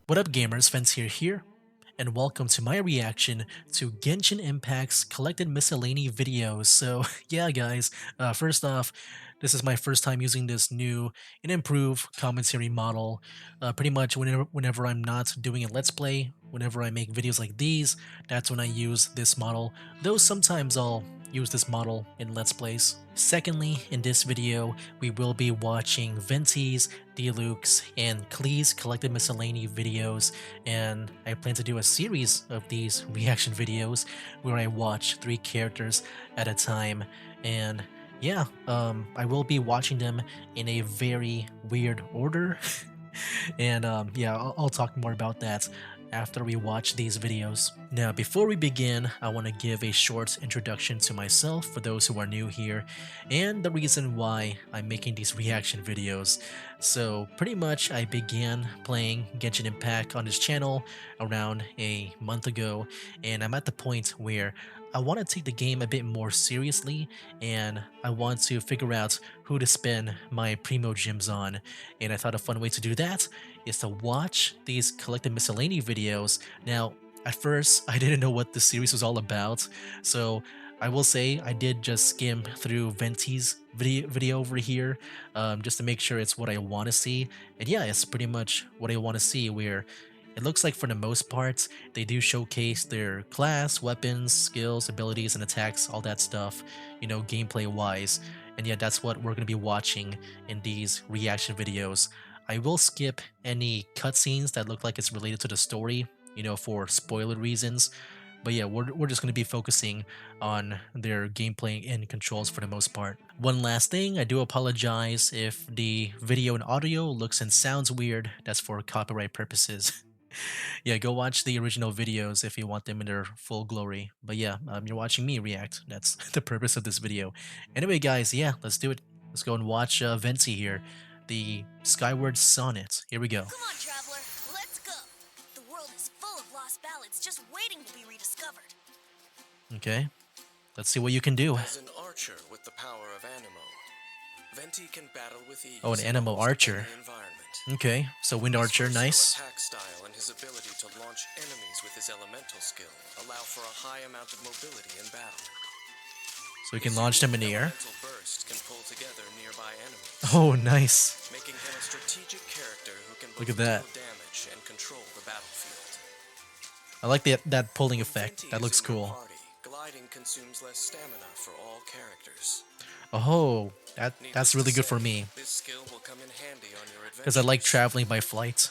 What up gamers, Venti here, and welcome to my reaction to Genshin Impact's collected miscellany videos. So yeah guys, first off, this is my first time using this new and improved commentary model. Pretty much whenever I'm not doing a let's play, whenever I make videos like these, that's when I use this model, though sometimes I'll use this model in let's plays. Secondly, in this video, we will be watching Venti's, Diluc's, and Klee's collected miscellany videos, and I plan to do a series of these reaction videos where I watch 3 characters at a time. And yeah, I will be watching them in a very weird order. And yeah, I'll talk more about that after we watch these videos. Now, before we begin, I want to give a short introduction to myself for those who are new here, and the reason why I'm making these reaction videos. So, pretty much, I began playing Genshin Impact on this channel around a month ago, and I'm at the point where I want to take the game a bit more seriously, and I want to figure out who to spend my Primo Gems on. And I thought a fun way to do that is to watch these collected miscellany videos. Now, at first, I didn't know what the series was all about, so I will say I did just skim through Venti's video over here, just to make sure it's what I want to see. And yeah, it's pretty much what I want to see, where it looks like for the most part, they do showcase their class, weapons, skills, abilities, and attacks, all that stuff, gameplay-wise. And yeah, that's what we're going to be watching in these reaction videos. I will skip any cutscenes that look like it's related to the story, for spoiler reasons. But yeah, we're just going to be focusing on their gameplay and controls for the most part. One last thing, I do apologize if the video and audio looks and sounds weird. That's for copyright purposes. Yeah, go watch the original videos if you want them in their full glory. But yeah, you're watching me react. That's the purpose of this video. Anyway, guys, yeah, let's do it. Let's go and watch Venti here, the Skyward Sonnet. Here we go. Come on, traveler, let's go. The world is full of lost ballads just waiting to be rediscovered. Okay, let's see what you can do. As an archer with the power of Animo, Venti can battle with ease. Oh, an in Animo almost archer. any environment. Okay, so Wind His Archer, versatile nice. attack style and his ability to launch enemies with his elemental skill allow for a high amount of mobility in battle. So we can launch them in the air. Elemental burst can pull together nearby enemies, Oh, nice. making him a strategic character who can Look both at that. deal damage and control the battlefield. I like that pulling When effect. Venti That is looks in your cool. party, gliding consumes less stamina for all characters. Oh, that's Needless really to good for say, me, This skill will come in handy on your adventures. because I like traveling by flight.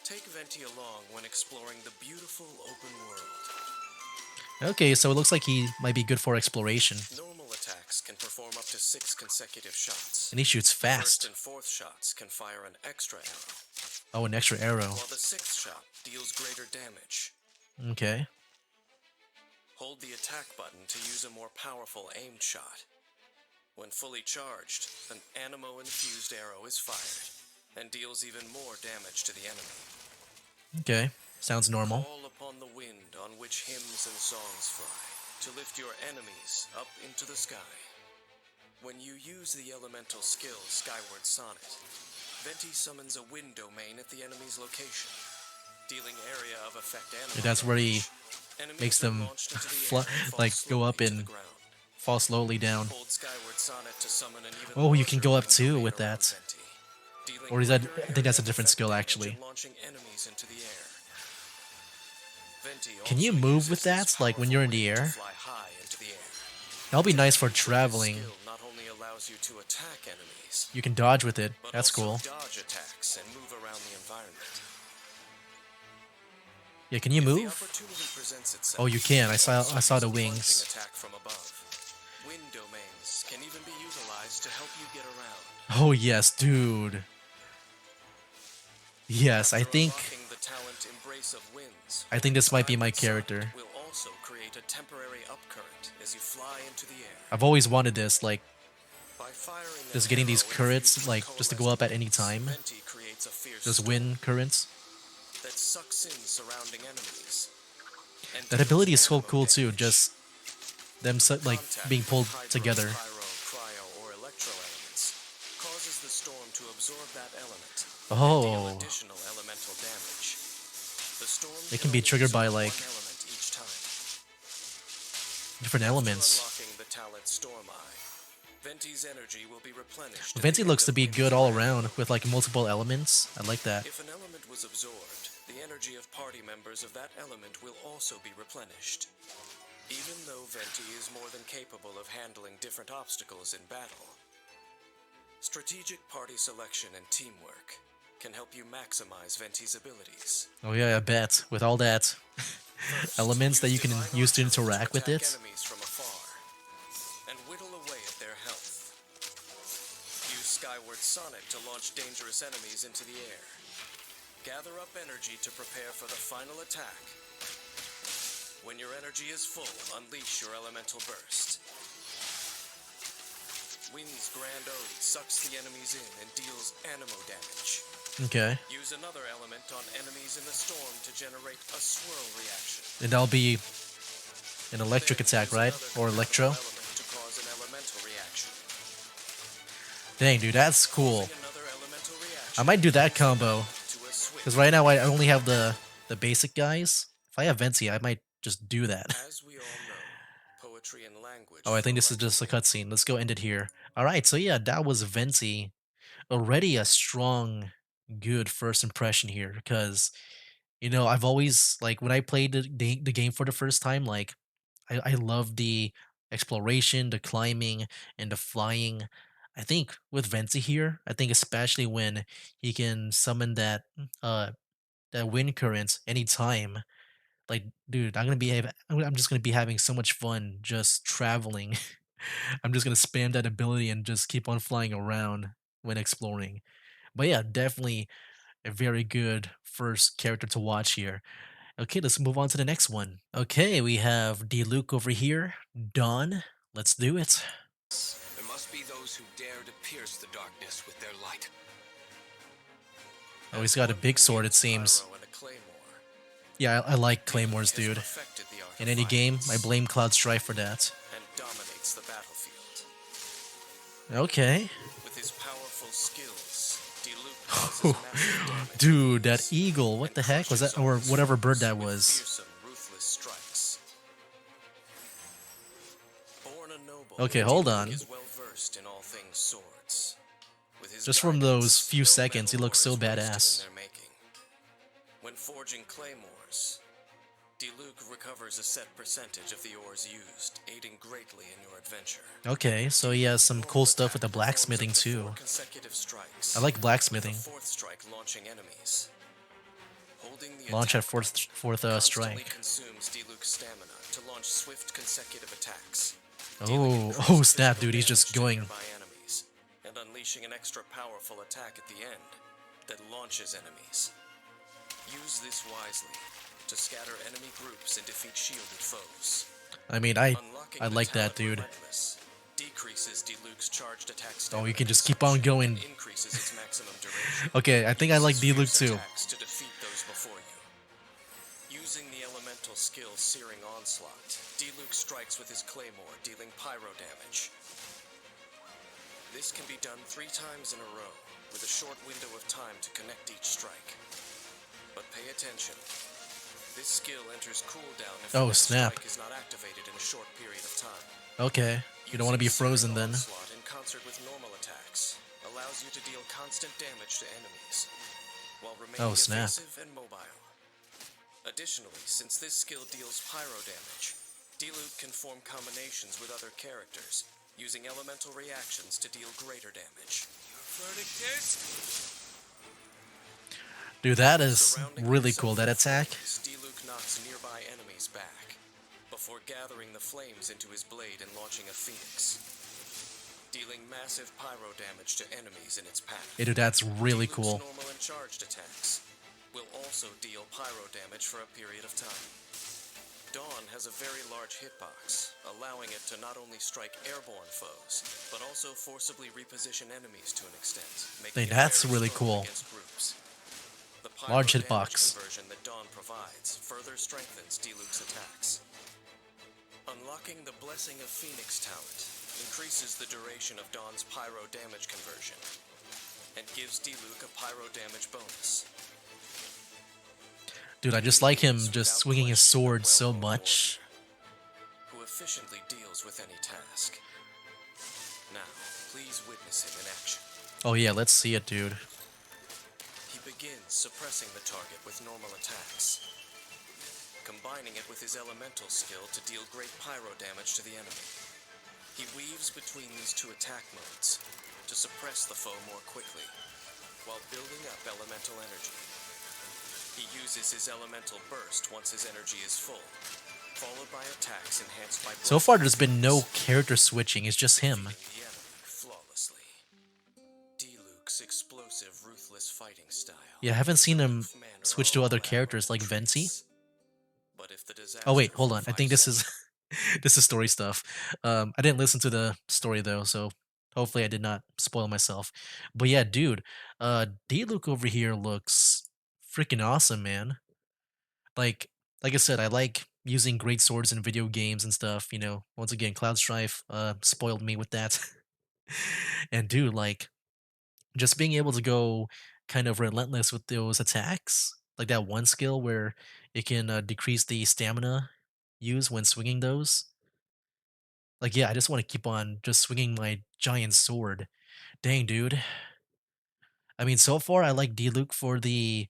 Take Venti along when exploring the beautiful open world. Okay, so it looks like he might be good for exploration. Normal attacks can perform up to 6 consecutive shots. And he shoots First fast. and fourth shots can fire an extra arrow, Oh, an extra arrow. while the sixth shot deals greater damage. Okay. Hold the attack button to use a more powerful aimed shot. When fully charged, an animo-infused arrow is fired and deals even more damage to the enemy. Okay. Sounds normal. Call upon the wind on which hymns and songs fly to lift your enemies up into the sky. When you use the elemental skill Skyward Sonnet, Venti summons a wind domain at the enemy's location, dealing area of effect animal That's where he damage. Enemies makes are them launched into the air and fall like go up slowly to the and ground. fall slowly down. Hold Skyward Sonnet to summon an even Oh, you can larger go up wind too domain with around that. Venti, dealing Or is that? greater I think that's a area of different effect skill damage actually. and launching enemies into the air. Venti Can you also move with uses his that, like when you're in the powerful air? wing to fly high into the air. That'll be nice for This traveling. skill not only allows you to attack enemies, You can dodge with it. but That's also cool. dodge attacks and move around the environment. Yeah, can you If the move? opportunity presents itself, Oh, you can. I saw also the use a launching wings. attack from above. Wind domains can even be utilized to help you get around. Oh yes, dude. Yes, I After think unlocking the talent Embrace of Winds, this might be my Skyward Sonnet character. will also create a temporary upcurrent as you fly into the air. I've always wanted this, like By firing an just getting these arrow currents, infused like with just to go up at any coalesced time. winds, Venti creates a fierce Those storm wind currents. that sucks in surrounding enemies. And That deals ability is so animo cool too. damage. Just them like Contact being with pulled hydro, together. Pyro, cryo, or electro elements causes the storm to absorb that element and deal Oh, additional elemental damage. The storm It can can be only triggered by absorb like one element each time. different After elements. unlocking the talent Storm Eye, Venti's energy will be replenished at Venti the end looks to of be Whim's good all grand around with mode. like multiple elements. I like that. If an element was absorbed, the energy of party members of that element will also be replenished. Even though Venti is more than capable of handling different obstacles in battle, strategic party selection and teamwork can help you maximize Venti's abilities. Oh yeah, I bet. With all that First, elements that use you can Divine use to Archery to interact with attack it. enemies from afar and whittle away at their health. Use Skyward Sonnet to launch dangerous enemies into the air. Gather up energy to prepare for the final attack. When your energy is full, unleash your elemental burst. Wind's Grand Ode sucks the enemies in and deals animo damage. Okay. Use another element on enemies in the storm to generate a swirl reaction. And that'll be an electric Then attack, use right? another Or compatible electro? element to cause an elemental reaction. Dang, dude, that's cool. Causing another elemental I reaction might do that turns the combo. element to a Because swift right now I energy only have field. the basic guys. If I have Venti, I might just do that. As we all know, poetry and language Oh, I think flow this is like the just a wind. cutscene. Let's go end it here. Alright, so yeah, that was Venti. Already a strong, good first impression here. Because, you know, I've always, like, when I played the game for the first time, like, I love the exploration, the climbing, and the flying. I think with Venti here, I think especially when he can summon uh that wind current anytime. Like, dude, I'm just gonna be having so much fun just traveling. I'm just gonna spam that ability and just keep on flying around when exploring. But yeah, definitely a very good first character to watch here. Okay, let's move on to the next one. Okay, we have Diluc over here. Dawn, let's do it. There must be those who dare to pierce the darkness with their light. Oh, he's As got a one big who sword, it wields seems. pyro and a claymore, Yeah, I like Diluc claymores, has dude. perfected the art In of any game, I violence blame Cloud Strife for that. and dominates the battlefield. Okay. With his powerful skills, Diluc causes massive damage to Dude, that foes eagle, what and the heck was crushes that? all Or his whatever bird foes that with was. fearsome, ruthless strikes. Born a noble, Okay, hold Diluc on. is well versed in all things swords. With his Just from those guidance, few no seconds, he metal looks ore so is wasted in badass. their making. When forging claymores, Diluc recovers a set percentage of the ores used, aiding greatly in your adventure. Okay, so he has Diluc's some normal cool stuff with attack the performs up blacksmithing to 4 too. consecutive strikes, I like with the blacksmithing. 4th strike launching enemies. Holding the Launch at attack fourth button fourth constantly strike. consumes Diluc's stamina to launch swift consecutive attacks, dealing Oh, oh increased snap, physical dude, he's damage just to going. nearby enemies, and unleashing an extra powerful attack at the end that launches enemies. Use this wisely to scatter enemy groups and defeat shielded foes. I mean, Unlocking I the like that, talent dude. Relentless decreases Diluc's charged attack Oh, you stamina can just keep on consumption and going. increases its maximum duration. Okay, I think I Use like his Diluc fierce too. attacks to defeat those before you. Using the elemental skill Searing Onslaught, Diluc strikes with his claymore, dealing pyro damage. This can be done 3 times in a row, with a short window of time to connect each strike. But pay attention. This skill enters cooldown if the Oh, next snap. strike is not activated in a short period of time. Okay, you don't want to be Using frozen Searing then. Onslaught in concert with normal attacks allows you to deal constant damage to enemies, while remaining Oh, snap. evasive and mobile. Additionally, since this skill deals pyro damage, Diluc can form combinations with other characters, using elemental reactions to deal greater damage. Verdict is Dude, that is Surrounding really himself cool, that with attack. flames, Diluc knocks nearby enemies back, before gathering the flames into his blade and launching a phoenix, dealing massive pyro damage to enemies in its path. Yeah, dude, that's really Diluc's cool. normal and charged attacks will also deal pyro damage for a period of time. Dawn has a very large hitbox, allowing it to not only strike airborne foes, but also forcibly reposition enemies to an extent, making Hey, it that's very really strong cool. against groups. The Large pyro damage hitbox. conversion that Dawn provides further strengthens Diluc's attacks. Unlocking the Blessing of Phoenix talent increases the duration of Dawn's pyro damage conversion, and gives Diluc a pyro damage bonus. Dude, I just He like is, him just without swinging his question, a sword so well-known much. warrior who efficiently deals with any task. Now, please witness him in action. Oh yeah, let's see it, dude. He begins suppressing the target with normal attacks, combining it with his elemental skill to deal great pyro damage to the enemy. He weaves between these two attack modes to suppress the foe more quickly, while building up elemental energy. He uses his elemental burst once his energy is full, followed by attacks enhanced by So far, bludgeoning there's been no attacks, character switching. It's just him. defeating the enemy flawlessly. Diluc's explosive, ruthless fighting style. Yeah, I haven't His seen him aloof manner switch are to other all characters like admirable Venti. traits. But if the Oh wait, disaster hold on. I think this is fructifies this is story stuff. I didn't listen to the story though, so hopefully I did not spoil myself. But yeah, dude, Diluc over here looks freaking awesome, man. Like like I said, I like using great swords in video games and stuff, you know. Once again, Cloud Strife spoiled me with that. And dude, like just being able to go kind of relentless with those attacks, like that one skill where it can decrease the stamina used when swinging those. Like, yeah, I just want to keep on just swinging my giant sword. Dang, dude. I mean, so far I like Diluc for the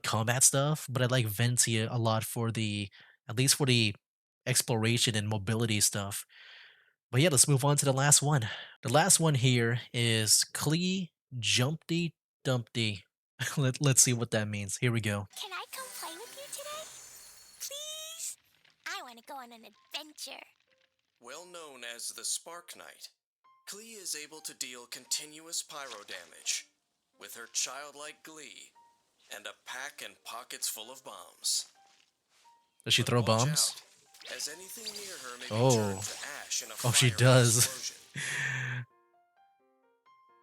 combat stuff, but I like Venti a lot for the at least for the exploration and mobility stuff. But yeah, let's move on to the last one. The last one here is Klee Jumpty Dumpty. Let's see what that means. Here we go. Can I come play with you today? Please? I want to go on an adventure. well known as the Spark Knight, Klee is able to deal continuous pyro damage with her childlike glee and a pack and pockets full of bombs. Does she But throw watch bombs? out, as anything near her may be Oh. turned to ash in a Oh, she fiery does. explosion.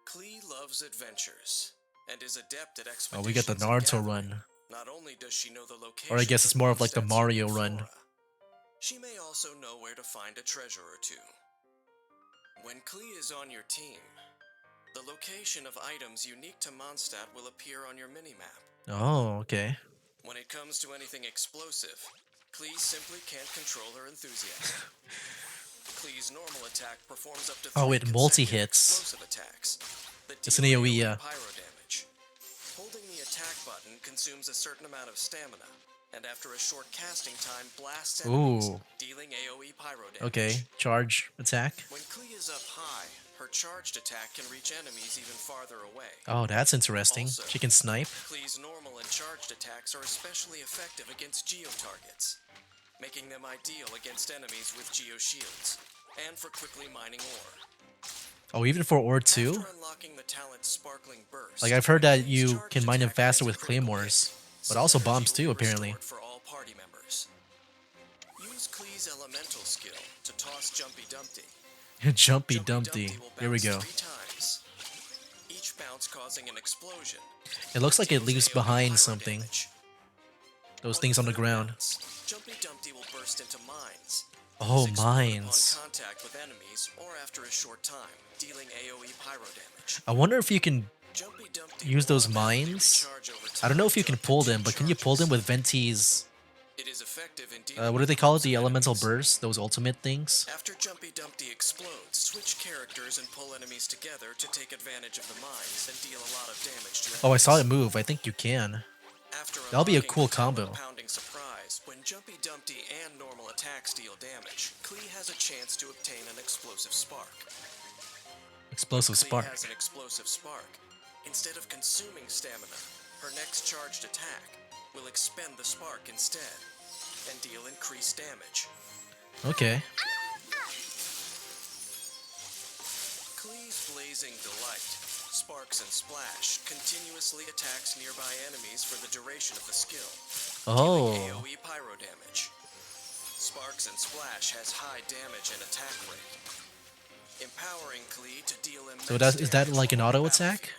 Klee loves adventures and is adept at Oh, we got the expeditions and Naruto gathering. run. Not only does she know the Or I guess locations it's of more of like the Mondstadt's Mario unique run. flora, she may also know where to find a treasure or two. When Klee is on your team, the location of items unique to Mondstadt will appear on your minimap. Oh, okay. When it comes to anything explosive, Klee simply can't control her enthusiasm. Klee's normal attack performs up to 3 Oh, it multi-hits. explosive attacks that It's deal an AoE AoE, yeah. pyro damage. Holding the attack button consumes a certain amount of stamina, and after a short casting time blasts enemies, Ooh. dealing AoE pyro damage. Okay. Charge attack. When Klee is up high, her charged attack can reach enemies even farther away. Oh, that's interesting. Also, She can snipe. Klee's normal and charged attacks are especially effective against geo targets, making them ideal against enemies with geo shields, and for quickly mining ore. Oh, even for Ore 2? After unlocking the talent Sparkling Burst, Like, I've heard that Klee's you charged can mine them attack faster grants with a critical claymores. hit, But so also energy bombs will too, be apparently. restored for all party members. Use Klee's elemental skill to toss Jumpy Dumpty. Jumpy Jumpy Dumpty. will Here we bounce go. 3 times, each bounce causing an explosion. It looks like it Deals leaves AoE behind pyro something. damage. Those On things the on the third ground. bounce, Jumpy Dumpty will burst into mines. Oh, These explode mines. upon contact with enemies or after a short time, dealing AoE pyro damage. I wonder if you can Jumpy Dumpty use will those automatically mines. recharge over I don't know time if you to can up to pull 2 them, but can you pull them charges. with Venti's It is effective in dealing what do with they call it? groups The of elemental enemies. burst? Those ultimate things? After Jumpy Dumpty explodes, switch characters and pull enemies together to take advantage of the mines and deal a lot of damage to enemies. Oh, I saw it move. I think you can. After That'll be a unlocking cool the talent combo. Pounding Surprise, when Jumpy Dumpty and normal attacks deal damage, Klee has a chance to obtain an explosive spark. Explosive Klee spark. has an explosive spark. Instead of consuming stamina, her next charged attack will expend the spark instead and deal increased damage. Okay. Klee's Blazing Delight, Sparks and Splash, continuously attacks nearby enemies for the duration of the skill, Oh. dealing AoE pyro damage. Sparks and Splash has high damage and attack rate, empowering Klee to deal immense So is that damage like an on the auto attack? battlefield.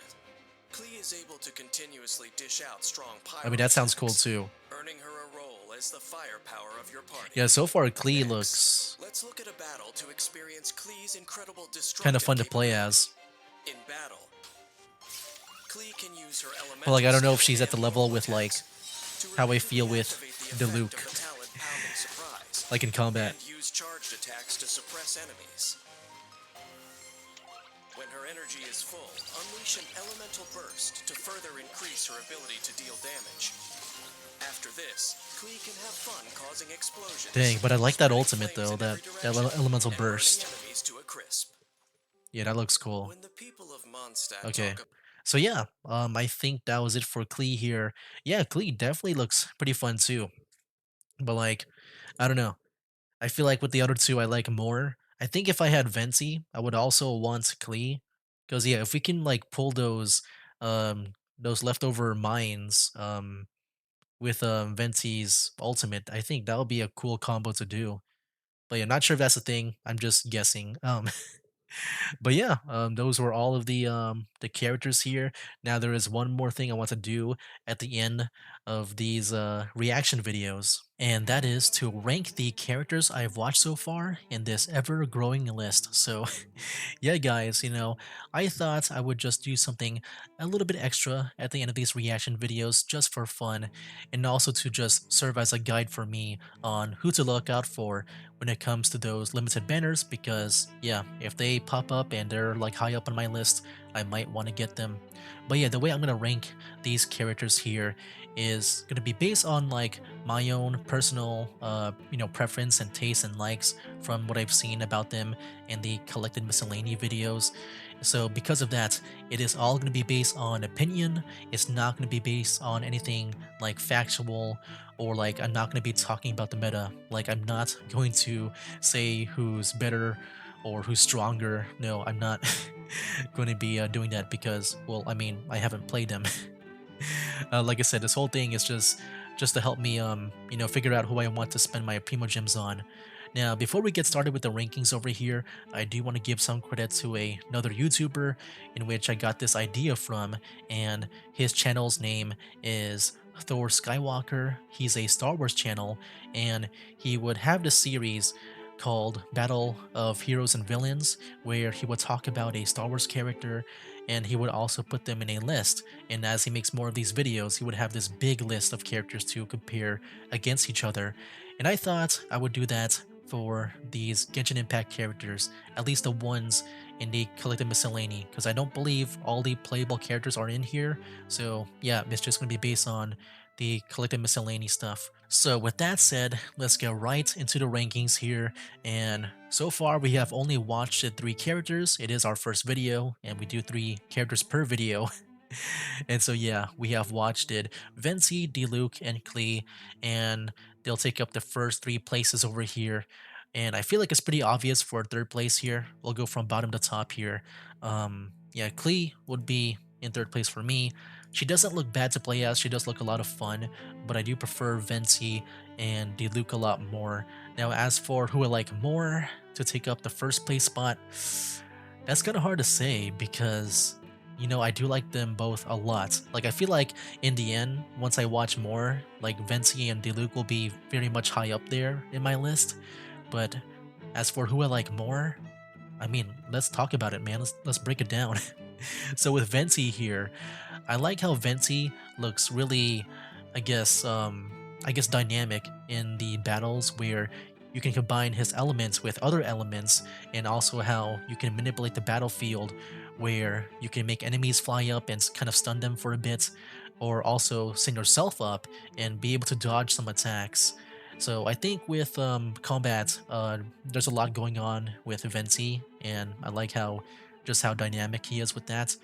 Klee is able to continuously dish out strong pyro I mean, that sounds attacks, cool too. earning her a role as the firepower of your party. Yeah, so far Klee Next, looks let's look at a battle to experience Klee's incredible destructive kind of fun to play capability. as. In battle, Klee can use her elemental But like, I don't know if skill she's at the and level normal with like attacks to To how I feel repeatedly with activate the effect of Diluc, the talent Pounding Surprise, like in combat. and use charged attacks to suppress enemies. When her energy is full, unleash an elemental burst to further increase her ability to deal damage. After this, Klee can have fun causing Dang, explosions, but I like that spreading ultimate flames though, in every that direction, elemental and burning burst. enemies to a crisp. Yeah, that looks cool. When the people of Mondstadt Okay. talk about So yeah, I think that was it for Klee here. Yeah, Klee definitely looks pretty fun too. But like, I don't know. I feel like with the other two I like more. I think if I had Venti, I would also want Klee. Cause yeah, if we can like pull those leftover mines with Venti's ultimate, I think that would be a cool combo to do. But yeah, not sure if that's a thing. I'm just guessing. But yeah, those were all of the characters here. Now there is one more thing I want to do at the end of these reaction videos, and that is to rank the characters I've watched so far in this ever growing list. So yeah, guys, I thought I would just do something a little bit extra at the end of these reaction videos just for fun, and also to just serve as a guide for me on who to look out for when it comes to those limited banners, because yeah, if they pop up and they're like high up on my list, I might want to get them. But yeah, the way I'm gonna rank these characters here is gonna be based on like my own personal preference and taste and likes from what I've seen about them in the collected miscellany videos. So because of that, it is all going to be based on opinion. It's not going to be based on anything like factual, or like I'm not going to be talking about the meta. Like I'm not going to say who's better or who's stronger. No, I'm not going to be doing that because, well, I mean, I haven't played them. Like I said, this whole thing is just to help me figure out who I want to spend my primo gems on. Now, before we get started with the rankings over here, I do want to give some credit to another YouTuber in which I got this idea from, and his channel's name is Thor Skywalker. He's a Star Wars channel, and he would have this series called Battle of Heroes and Villains, where he would talk about a Star Wars character, and he would also put them in a list. And as he makes more of these videos, he would have this big list of characters to compare against each other. And I thought I would do that for these Genshin Impact characters, at least the ones in the collected miscellany, because I don't believe all the playable characters are in here. So yeah, it's just going to be based on the collected miscellany stuff. So with that said, let's get right into the rankings here. And so far we have only watched 3 characters. It is our first video, and we do 3 characters per video. And so yeah, we have watched it Venti, Diluc, and Klee, and they'll take up the first 3 places over here. And I feel like it's pretty obvious for third place here. We'll go from bottom to top here. Yeah, Klee would be in third place for me. She doesn't look bad to play as, she does look a lot of fun, but I do prefer Venti and Diluc a lot more. Now, as for who I like more to take up the first place spot, that's kind of hard to say because I do like them both a lot. Like, I feel like in the end, once I watch more, like Venti and Diluc will be very much high up there in my list. But as for who I like more, I mean, let's talk about it, man. Let's break it down. So with Venti here, I like how Venti looks really, I guess dynamic in the battles where you can combine his elements with other elements, and also how you can manipulate the battlefield where you can make enemies fly up and kind of stun them for a bit, or also send yourself up and be able to dodge some attacks. So I think with combat, there's a lot going on with Venti, and I like how dynamic he is with that.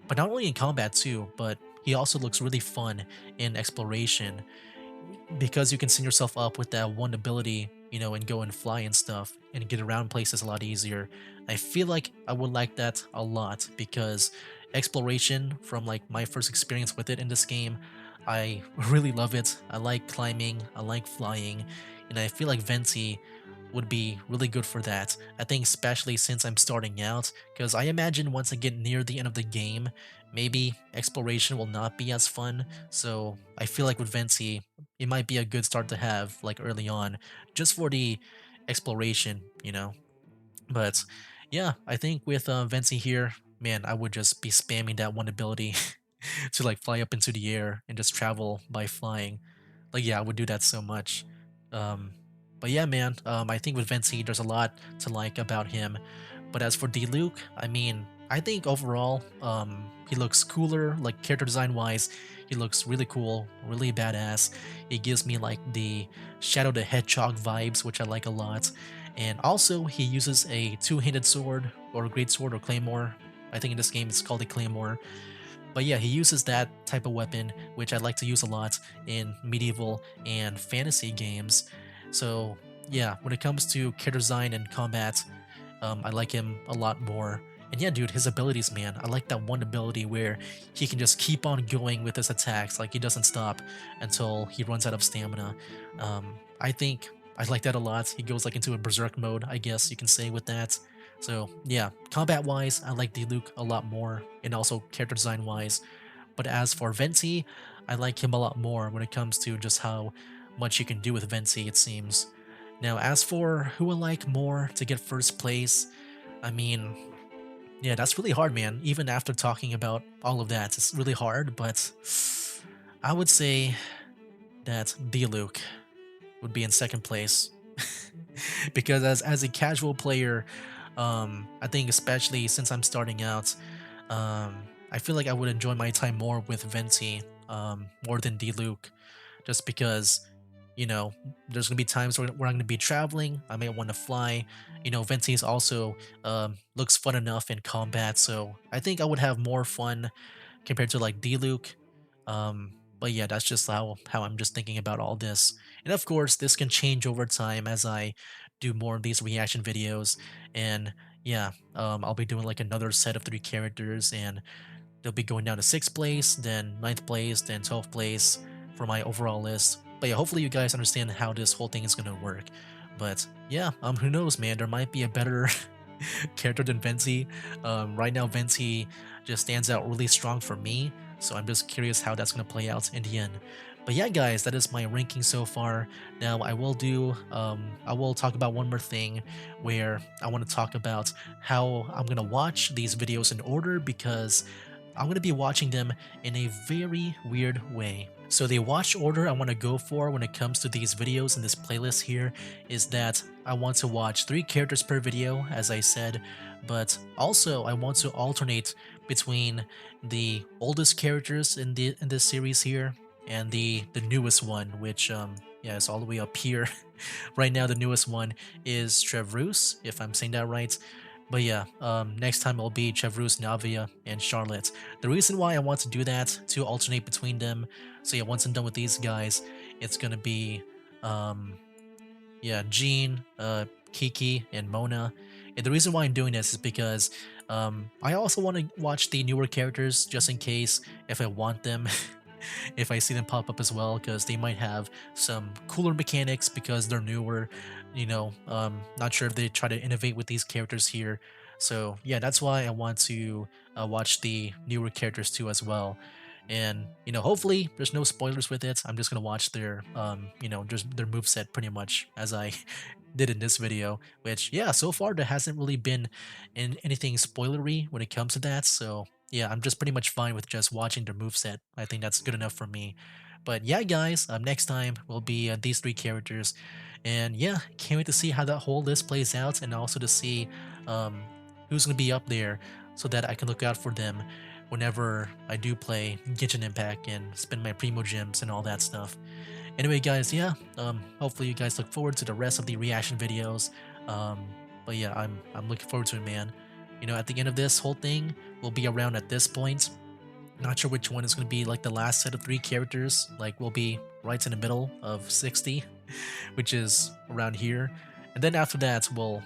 But not only in combat too, but he also looks really fun in exploration because you can send yourself up with that one ability, and go and fly and stuff and get around places a lot easier. I feel like I would like that a lot because exploration, from like my first experience with it in this game, I really love it. I like climbing, I like flying, and I feel like Venti would be really good for that. I think especially since I'm starting out, because I imagine once I get near the end of the game, maybe exploration will not be as fun. So I feel like with Venti, it might be a good start to have like early on, just for the exploration. But yeah, I think with Venti here, man, I would just be spamming that one ability to like fly up into the air and just travel by flying. Like, yeah, I would do that so much. Um, but yeah, man, I think with Venti, there's a lot to like about him. But as for Diluc, I mean, I think overall, he looks cooler, like character design wise, he looks really cool, really badass. He gives me like the Shadow the Hedgehog vibes, which I like a lot. And also, he uses a two-handed sword, or a great sword, or claymore. I think in this game it's called a claymore. But yeah, he uses that type of weapon, which I like to use a lot in medieval and fantasy games. So yeah, when it comes to character design and combat, I like him a lot more. And yeah, dude, his abilities, man. I like that one ability where he can just keep on going with his attacks, like he doesn't stop until he runs out of stamina. I think I like that a lot. He goes like into a berserk mode, I guess you can say with that. So yeah, combat wise, I like Diluc a lot more, and also character design wise. But as for Venti, I like him a lot more when it comes to just how much you can do with Venti, it seems. Now, as for who I like more to get first place, I mean, yeah, that's really hard, man. Even after talking about all of that, it's really hard, but I would say that Diluc would be in second place. Because as a casual player, I think especially since I'm starting out, I feel like I would enjoy my time more with Venti, more than Diluc, just because there's gonna be times where I'm gonna be traveling. I may want to fly. Venti's also looks fun enough in combat, so I think I would have more fun compared to like Diluc. But yeah, that's just how I'm just thinking about all this. And of course, this can change over time as I do more of these reaction videos. And yeah, I'll be doing like another set of three characters, and they'll be going down to sixth place, then ninth place, then 12th place for my overall list. But yeah, hopefully you guys understand how this whole thing is gonna work. But yeah, who knows, man? There might be a better character than Venti. Right now, Venti just stands out really strong for me, so I'm just curious how that's going to play out in the end. But yeah, guys, that is my ranking so far. Now, I will talk about one more thing where I want to talk about how I'm going to watch these videos in order because I'm going to be watching them in a very weird way. So the watch order I want to go for when it comes to these videos in this playlist here is that I want to watch 3 characters per video, as I said, but also I want to alternate between the oldest characters in this series here and the newest one, which yeah, is all the way up here. Right now, the newest one is Chevreuse, if I'm saying that right. But yeah, next time it'll be Chevreuse, Navia, and Charlotte. The reason why I want to do that, to alternate between them, so yeah, once I'm done with these guys, it's gonna be, yeah, Jean, Kiki, and Mona. And the reason why I'm doing this is because I also want to watch the newer characters just in case if I want them. If I see them pop up as well, because they might have some cooler mechanics because they're newer. Not sure if they try to innovate with these characters here. So yeah, that's why I want to watch the newer characters too as well. And hopefully there's no spoilers with it. I'm just gonna watch their just their moveset pretty much as I did in this video. Which yeah, so far there hasn't really been anything spoilery when it comes to that. So yeah, I'm just pretty much fine with just watching their moveset. I think that's good enough for me. But yeah, guys, next time will be these 3 characters. And yeah, can't wait to see how that whole list plays out, and also to see um, who's going to be up there so that I can look out for them whenever I do play Genshin Impact and spend my Primo Gems and all that stuff. Anyway, guys, yeah, hopefully you guys look forward to the rest of the reaction videos. But yeah, I'm looking forward to it, man. At the end of this whole thing, we'll be around at this point. Not sure which one is going to be like the last set of 3 characters. Like we'll be right in the middle of 60, which is around here. And then after that, we'll,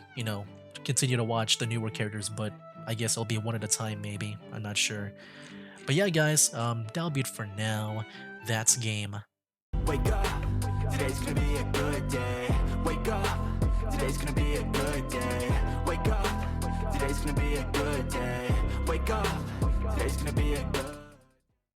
continue to watch the newer characters, but I guess it'll be one at a time maybe. I'm not sure. But yeah, guys, that'll be it for now. That's game. Wake up, today's gonna be a good day. Wake up, today's gonna be a good day. Wake up, today's gonna be a good day. Wake up, today's gonna be a good